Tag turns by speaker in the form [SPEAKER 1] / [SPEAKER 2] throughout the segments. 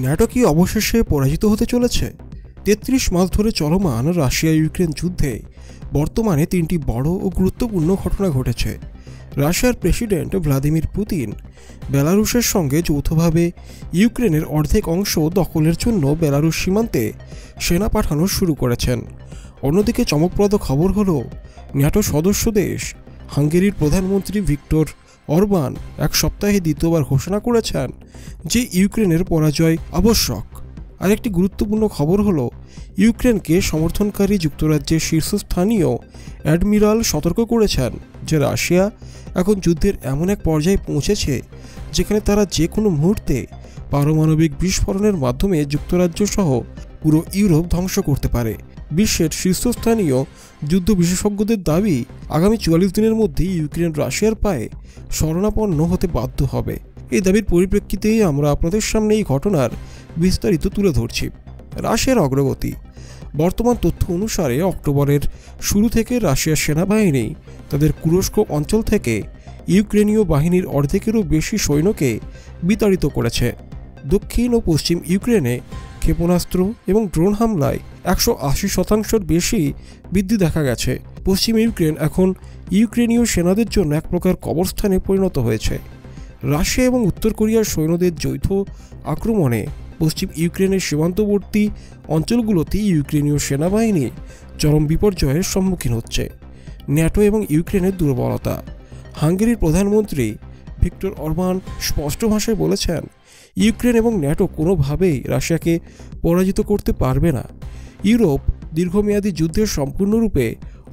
[SPEAKER 1] NATO কি অবশেষে পরাজিত হতে চলেছে? ৩৩ মাস ধরে চলমান রাশিয়া ইউক্রেন যুদ্ধে বর্তমানে ৩টি বড় ও গুরুত্বপূর্ণ ঘটনা ঘটেছে। রাশিয়ার প্রেসিডেন্ট ভ্লাদিমির পুতিন বেলারুশের সঙ্গে যৌথভাবে ইউক্রেনের অর্ধেক অংশ দখলের জন্য বেলারুশ সীমান্তে সেনা পাঠানো শুরু করেছেন। অন্যদিকে চমকপ্রদ খবর হলো, ন্যাটো সদস্য দেশ হাঙ্গেরির প্রধানমন্ত্রী ভিক্টর অরবান এক সপ্তাহে দ্বিতীয়বার ঘোষণা করেছেন যে ইউক্রেনের পরাজয় আবশ্যক। আরেকটি গুরুত্বপূর্ণ খবর হলো, ইউক্রেনকে সমর্থনকারী যুক্তরাজ্যের শীর্ষস্থানীয় অ্যাডমিরাল সতর্ক করেছেন যে রাশিয়া এখন যুদ্ধের এমন এক পর্যায়ে পৌঁছেছে যেখানে তারা যে কোনো মুহূর্তে পারমাণবিক বিস্ফোরণের মাধ্যমে যুক্তরাজ্য সহ পুরো ইউরোপ ধ্বংস করতে পারে। বিশ্বের শীর্ষস্থানীয় যুদ্ধ বিশেষজ্ঞদের দাবি, আগামী ৪৪ দিনের মধ্যেই ইউক্রেন রাশিয়ার পায়ে শরণাপন্ন হতে বাধ্য হবে। এই দাবির পরিপ্রেক্ষিতেই আমরা আপনাদের সামনে এই ঘটনার বিস্তারিত তুলে ধরছি। রাশিয়ার অগ্রগতি। বর্তমান তথ্য অনুসারে অক্টোবরের শুরু থেকে রাশিয়ার সেনাবাহিনী তাদের কুরস্ক অঞ্চল থেকে ইউক্রেনীয় বাহিনীর অর্ধেকেরও বেশি সৈন্যকে বিতাড়িত করেছে। দক্ষিণ ও পশ্চিম ইউক্রেনে ক্ষেপণাস্ত্র এবং ড্রোন হামলায় ১৮০% বেশি বৃদ্ধি দেখা গেছে। পশ্চিম ইউক্রেন এখন ইউক্রেনীয় সেনাদের জন্য এক প্রকার কবরস্থানে পরিণত হয়েছে। রাশিয়া এবং উত্তর কোরিয়ার সৈন্যদের যৌথ আক্রমণে পশ্চিম ইউক্রেনের সীমান্তবর্তী অঞ্চলগুলোতে ইউক্রেনীয় সেনাবাহিনী চরম বিপর্যয়ের সম্মুখীন হচ্ছে। ন্যাটো এবং ইউক্রেনের দুর্বলতা। হাঙ্গেরির প্রধানমন্ত্রী ভিক্টর অরবান স্পষ্ট ভাষায় বলেছেন, ইউক্রেন এবং ন্যাটো কোনোভাবেই রাশিয়াকে পরাজিত করতে পারবে না। ইউরোপ দীর্ঘমেয়াদী যুদ্ধের সম্পূর্ণরূপে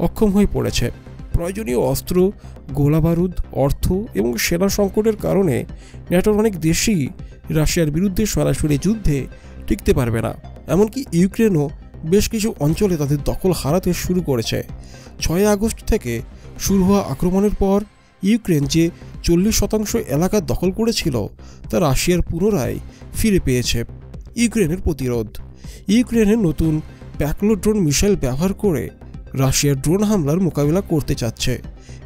[SPEAKER 1] অক্ষম হয়ে পড়েছে। প্রয়োজনীয় অস্ত্র, গোলাবারুদ, অর্থ এবং সেনা সংকটের কারণে ন্যাটোর অনেক দেশই রাশিয়ার বিরুদ্ধে সরাসরি যুদ্ধে টিকতে পারবে না। এমনকি ইউক্রেনও বেশ কিছু অঞ্চলে তাদের দখল হারাতে শুরু করেছে। ৬ আগস্ট থেকে শুরু হওয়া আক্রমণের পর ইউক্রেন যে ৪০% এলাকা দখল করেছিল তা রাশিয়ার পুনরায় ফিরে পেয়েছে। ইউক্রেনের প্রতিরোধ। ইউক্রেনের নতুন প্যাকলোড্রোন মিসাইল ব্যবহার করে রাশিয়ার ড্রোন হামলার মোকাবিলা করতে চাচ্ছে।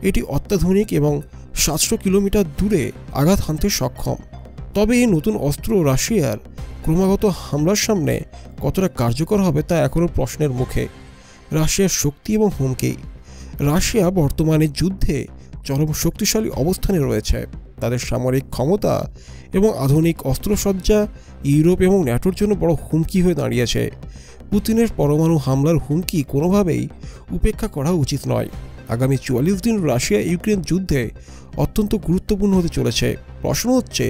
[SPEAKER 1] এটি অত্যাধুনিক এবং ৭০০ কিলোমিটার দূরে আঘাত হানতে সক্ষম। তবে এই নতুন অস্ত্র রাশিয়ার ক্রমাগত হামলার সামনে কতটা কার্যকর হবে তা এখনও প্রশ্নের মুখে। রাশিয়ার শক্তি এবং হুমকি। রাশিয়া বর্তমানে যুদ্ধে চরম শক্তিশালী অবস্থানে রয়েছে। তাদের সামরিক ক্ষমতা এবং আধুনিক অস্ত্রসজ্জা ইউরোপ এবং ন্যাটোর জন্য বড় হুমকি হয়ে দাঁড়িয়েছে। পুতিনের পরমাণু হামলার হুমকি কোনোভাবেই উপেক্ষা করা উচিত নয়। আগামী ৪৪ দিন রাশিয়া ইউক্রেন যুদ্ধে অত্যন্ত গুরুত্বপূর্ণ হতে চলেছে। প্রশ্ন হচ্ছে,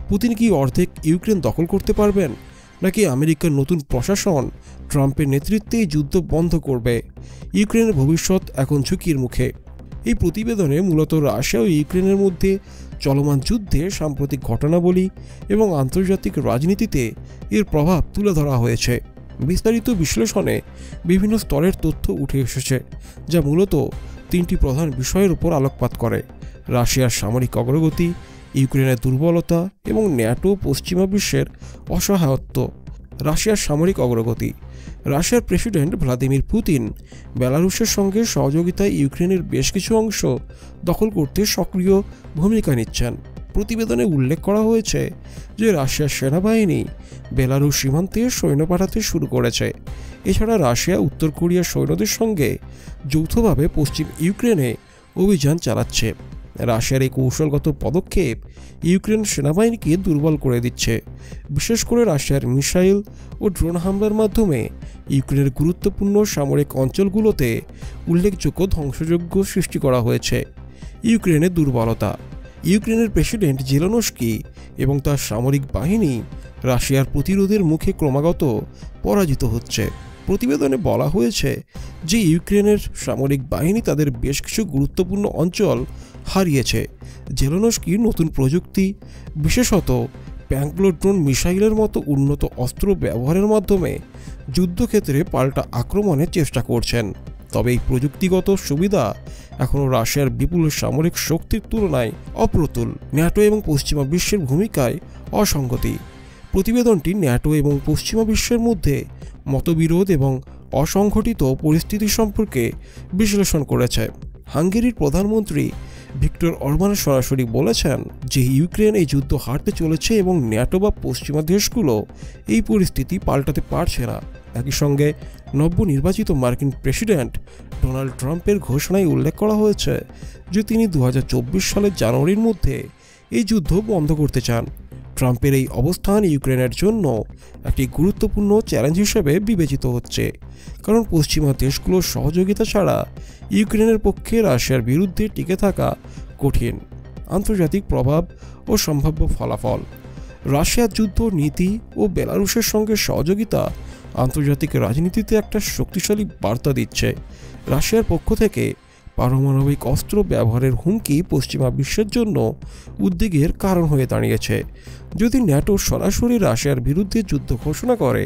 [SPEAKER 1] পুতিন কি অর্ধেক ইউক্রেন দখল করতে পারবেন, নাকি আমেরিকার নতুন প্রশাসন ট্রাম্পের নেতৃত্বে এই যুদ্ধ বন্ধ করবে? ইউক্রেনের ভবিষ্যৎ এখন ঝুঁকির মুখে। এই প্রতিবেদনে মূলত রাশিয়া ও ইউক্রেনের মধ্যে চলমান যুদ্ধে সাম্প্রতিক ঘটনাবলী এবং আন্তর্জাতিক রাজনীতিতে এর প্রভাব তুলে ধরা হয়েছে। বিস্তারিত বিশ্লেষণে বিভিন্ন স্তরের তথ্য উঠে এসেছে, যা মূলত 3টি প্রধান বিষয়ের উপর আলোকপাত করে: রাশিয়ার সামরিক অগ্রগতি, ইউক্রেনের দুর্বলতা এবং ন্যাটো পশ্চিমা বিশ্বের অসহায়ত্ব। রাশিয়ার সামরিক অগ্রগতি। রাশিয়ার প্রেসিডেন্ট ভ্লাদিমির পুতিন বেলারুশের সঙ্গে সহযোগিতায় ইউক্রেনের বেশ কিছু অংশ দখল করতে সক্রিয় ভূমিকা নিচ্ছেন। প্রতিবেদনে উল্লেখ করা হয়েছে যে রাশিয়ার সেনাবাহিনী বেলারুশ সীমান্তে সৈন্য পাঠাতে শুরু করেছে। এছাড়া রাশিয়া উত্তর কোরিয়ার সৈন্যদের সঙ্গে যৌথভাবে পশ্চিম ইউক্রেনে অভিযান চালাচ্ছে। রাশিয়ার এই কৌশলগত পদক্ষেপ ইউক্রেন সেনাবাহিনীকে দুর্বল করে দিচ্ছে। বিশেষ করে রাশিয়ার মিসাইল ও ড্রোন হামলার মাধ্যমে ইউক্রেনের গুরুত্বপূর্ণ সামরিক অঞ্চলগুলোতে উল্লেখযোগ্য ধ্বংসযজ্ঞ সৃষ্টি করা হয়েছে। ইউক্রেনের দুর্বলতা। ইউক্রেনের প্রেসিডেন্ট জেলেনস্কি এবং তার সামরিক বাহিনী রাশিয়ার প্রতিরোধের মুখে ক্রমাগত পরাজিত হচ্ছে। প্রতিবেদনে বলা হয়েছে যে ইউক্রেনের সামরিক বাহিনী তাদের বেশ কিছু গুরুত্বপূর্ণ অঞ্চল হারিয়েছে। জেলেনস্কি নতুন প্রযুক্তি, বিশেষত প্যাকলোড্রোন মিসাইলের মতো উন্নত অস্ত্র ব্যবহারের মাধ্যমে যুদ্ধক্ষেত্রে পাল্টা আক্রমণের চেষ্টা করছেন। তবে এই প্রযুক্তিগত সুবিধা এখনও রাশিয়ার বিপুল সামরিক শক্তির তুলনায় অপ্রতুল। ন্যাটো এবং পশ্চিমা বিশ্বের ভূমিকায় অসঙ্গতি। প্রতিবেদনটি ন্যাটো এবং পশ্চিমা বিশ্বের মধ্যে মতবিরোধ এবং অসংগঠিত পরিস্থিতি সম্পর্কে বিশ্লেষণ করেছে। হাঙ্গেরির প্রধানমন্ত্রী ভিক্টর অরবান সরাসরি বলেছেন যে ইউক্রেন এই যুদ্ধ হারতে চলেছে এবং ন্যাটো বা পশ্চিমা দেশগুলো এই পরিস্থিতি পাল্টাতে পারছে না। একই সঙ্গে নবনির্বাচিত মার্কিন প্রেসিডেন্ট ডোনাল্ড ট্রাম্পের ঘোষণায় উল্লেখ করা হয়েছে যে তিনি 2024 সালের জানুয়ারির মধ্যে এই যুদ্ধ বন্ধ করতে চান। ট্রাম্পের এই অবস্থান ইউক্রেনের জন্য একটি গুরুত্বপূর্ণ চ্যালেঞ্জ হিসেবে বিবেচিত হচ্ছে, কারণ পশ্চিমা দেশগুলোর সহযোগিতা ছাড়া ইউক্রেনের পক্ষে রাশিয়ার বিরুদ্ধে টিকে থাকা কঠিন। আন্তর্জাতিক প্রভাব ও সম্ভাব্য ফলাফল। রাশিয়ার যুদ্ধ নীতি ও বেলারুশের সঙ্গে সহযোগিতা আন্তর্জাতিক রাজনীতিতে একটা শক্তিশালী বার্তা দিচ্ছে। রাশিয়ার পক্ষ থেকে পারমাণবিক অস্ত্র ব্যবহারের হুমকি পশ্চিমা বিশ্বের জন্য উদ্বেগের কারণ হয়ে দাঁড়িয়েছে। যদি ন্যাটো সরাসরি রাশিয়ার বিরুদ্ধে যুদ্ধ ঘোষণা করে,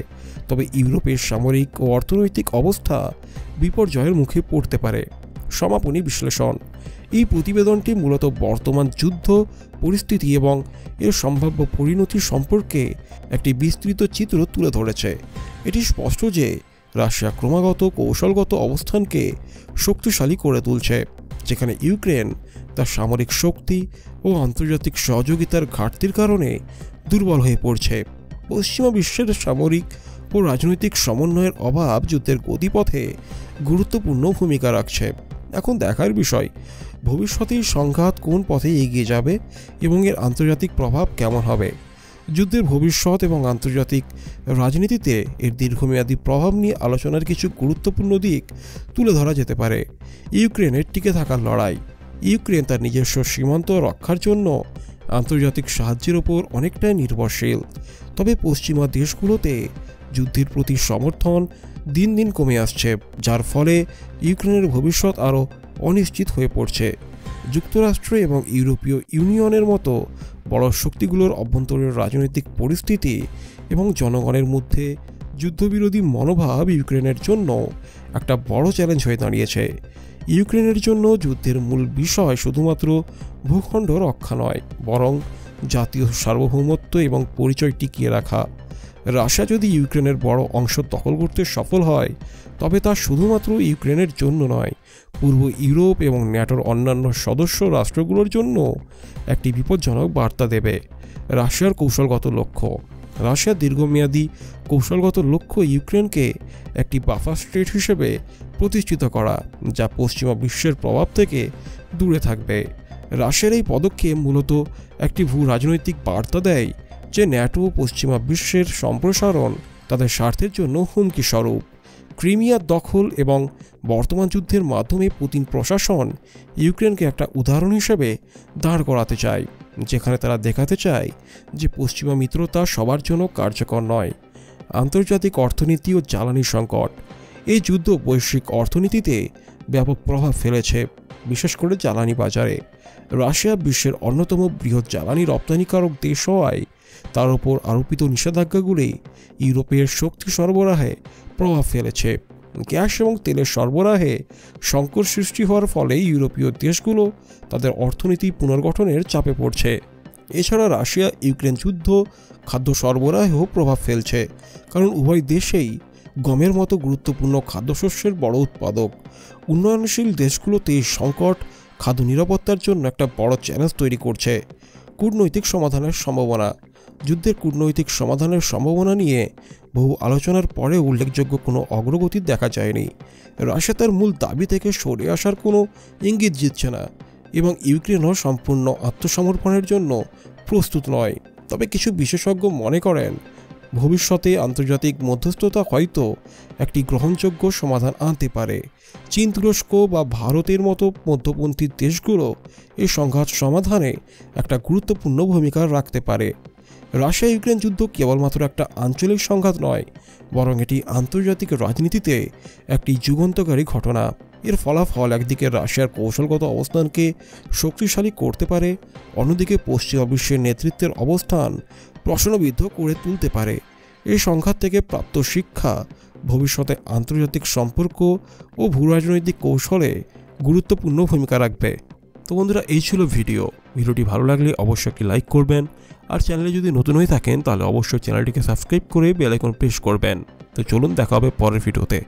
[SPEAKER 1] তবে ইউরোপের সামরিক ও অর্থনৈতিক অবস্থা বিপর্যয়ের মুখে পড়তে পারে। সমাপনী বিশ্লেষণ। এই প্রতিবেদনটি মূলত বর্তমান যুদ্ধ পরিস্থিতি এবং এর সম্ভাব্য পরিণতি সম্পর্কে একটি বিস্তৃত চিত্র তুলে ধরেছে। এটি স্পষ্ট যে রাশিয়া ক্রমাগত কৌশলগত অবস্থানকে শক্তিশালী করে তুলছে, যেখানে ইউক্রেন তার সামরিক শক্তি ও আন্তর্জাতিক সহযোগিতার ঘাটতির কারণে দুর্বল হয়ে পড়ছে। পশ্চিমা বিশ্বের সামরিক ও রাজনৈতিক সমন্বয়ের অভাব যুদ্ধের গতিপথে গুরুত্বপূর্ণ ভূমিকা রাখছে। এখন দেখার বিষয়, ভবিষ্যতে সংঘাত কোন পথে এগিয়ে যাবে এবং এর আন্তর্জাতিক প্রভাব কেমন হবে। যুদ্ধের ভবিষ্যৎ এবং আন্তর্জাতিক রাজনীতিতে এর দীর্ঘমেয়াদী প্রভাব নিয়ে আলোচনার কিছু গুরুত্বপূর্ণ দিক তুলে ধরা যেতে পারে। ইউক্রেনের টিকে থাকার লড়াই। ইউক্রেন তার নিজস্ব সীমান্ত রক্ষার জন্য আন্তর্জাতিক সাহায্যের ওপর অনেকটাই নির্ভরশীল, তবে পশ্চিমা দেশগুলোতে যুদ্ধের প্রতি সমর্থন দিন দিন কমে আসছে, যার ফলে ইউক্রেনের ভবিষ্যৎ আরও অনিশ্চিত হয়ে পড়ছে। যুক্তরাষ্ট্র এবং ইউরোপীয় ইউনিয়নের মতো বড় শক্তিগুলোর অভ্যন্তরীণ রাজনৈতিক পরিস্থিতি এবং জনগণের মধ্যে যুদ্ধবিরোধী মনোভাব ইউক্রেনের জন্য একটা বড় চ্যালেঞ্জ হয়ে দাঁড়িয়েছে। ইউক্রেনের জন্য যুদ্ধের মূল বিষয় শুধুমাত্র ভূখণ্ড রক্ষা নয়, বরং জাতীয় সার্বভৌমত্ব এবং পরিচয় টিকিয়ে রাখা। রাশিয়া যদি ইউক্রেনের বড় অংশ দখল করতে সফল হয়, তবে তা শুধুমাত্র ইউক্রেনের জন্য নয়, পূর্ব ইউরোপ এবং ন্যাটোর অন্যান্য সদস্য রাষ্ট্রগুলোর জন্য একটি বিপজ্জনক বার্তা দেবে। রাশিয়ার কৌশলগত লক্ষ্য। রাশিয়ার দীর্ঘমেয়াদী কৌশলগত লক্ষ্য ইউক্রেনকে একটি বাফার স্টেট হিসেবে প্রতিষ্ঠিত করা, যা পশ্চিমা বিশ্বের প্রভাব থেকে দূরে থাকবে। রাশিয়ার এই পদক্ষেপ মূলত একটি ভূ রাজনৈতিক বার্তা দেয় যে ন্যাটো ও পশ্চিমা বিশ্বের সম্প্রসারণ তাদের স্বার্থের জন্য হুমকি স্বরূপ। ক্রিমিয়ার দখল এবং বর্তমান যুদ্ধের মাধ্যমে পুতিন প্রশাসন ইউক্রেনকে একটা উদাহরণ হিসেবে দাঁড় করাতে চায়, যেখানে তারা দেখাতে চায় যে পশ্চিমা মিত্রতা সবার জন্য কার্যকর নয়। আন্তর্জাতিক অর্থনীতি ও জ্বালানি সংকট। এই যুদ্ধ বৈশ্বিক অর্থনীতিতে ব্যাপক প্রভাব ফেলেছে, বিশেষ করে জ্বালানি বাজারে। রাশিয়া বিশ্বের অন্যতম বৃহৎ জ্বালানি রপ্তানিকারক দেশ হওয়ায় তার উপর আরোপিত নিষেধাজ্ঞাগুলি ইউরোপের শক্তি সরবরাহে প্রভাব ফেলেছে। গ্যাস এবং তেলের সরবরাহে সংকট সৃষ্টি হওয়ার ফলে ইউরোপীয় দেশগুলো তাদের অর্থনীতি পুনর্গঠনের চাপে পড়ছে। এছাড়া রাশিয়া ইউক্রেন যুদ্ধ খাদ্য সরবরাহেও প্রভাব ফেলছে, কারণ উভয় দেশেই গমের মতো গুরুত্বপূর্ণ খাদ্যশস্যের বড় উৎপাদক। উন্নয়নশীল দেশগুলোতে এই সংকট খাদ্য নিরাপত্তার জন্য একটা বড় চ্যালেঞ্জ তৈরি করছে। কূটনৈতিক সমাধানের সম্ভাবনা। যুদ্ধের কূটনৈতিক সমাধানের সম্ভাবনা নিয়ে বহু আলোচনার পরে উল্লেখযোগ্য কোনো অগ্রগতি দেখা যায়নি। রাশিয়া তার মূল দাবি থেকে সরে আসার কোনো ইঙ্গিত দিচ্ছে না এবং ইউক্রেনও সম্পূর্ণ আত্মসমর্পণের জন্য প্রস্তুত নয়। তবে কিছু বিশেষজ্ঞ মনে করেন ভবিষ্যতে আন্তর্জাতিক মধ্যস্থতা হয়তো একটি গ্রহণযোগ্য সমাধান আনতে পারে। চীন, তুরস্ক বা ভারতের মতো মধ্যপন্থী দেশগুলো এই সংঘাত সমাধানে একটা গুরুত্বপূর্ণ ভূমিকা রাখতে পারে। রাশিয়া ইউক্রেন যুদ্ধ কেবলমাত্র একটা আঞ্চলিক সংঘাত নয়, বরং এটি আন্তর্জাতিক রাজনীতিতে একটি যুগান্তকারী ঘটনা। এর ফলাফল একদিকে রাশিয়ার কৌশলগত অবস্থানকে শক্তিশালী করতে পারে, অন্যদিকে পশ্চিমা বিশ্বের নেতৃত্বের অবস্থান প্রশ্নবিদ্ধ করে তুলতে পারে। এই সংঘাত থেকে প্রাপ্ত শিক্ষা ভবিষ্যতে আন্তর্জাতিক সম্পর্ক ও ভূরাজনৈতিক কৌশলে গুরুত্বপূর্ণ ভূমিকা রাখবে। তো বন্ধুরা, এই ছিল ভিডিওটি ভালো লাগলে অবশ্যই একটি লাইক করবেন, আর চ্যানেলে যদি নতুন হয়ে থাকেন তাহলে অবশ্যই চ্যানেলটিকে সাবস্ক্রাইব করে বেল আইকন প্রেস করবেন। তো চলুন দেখা হবে পরের ভিডিওতে।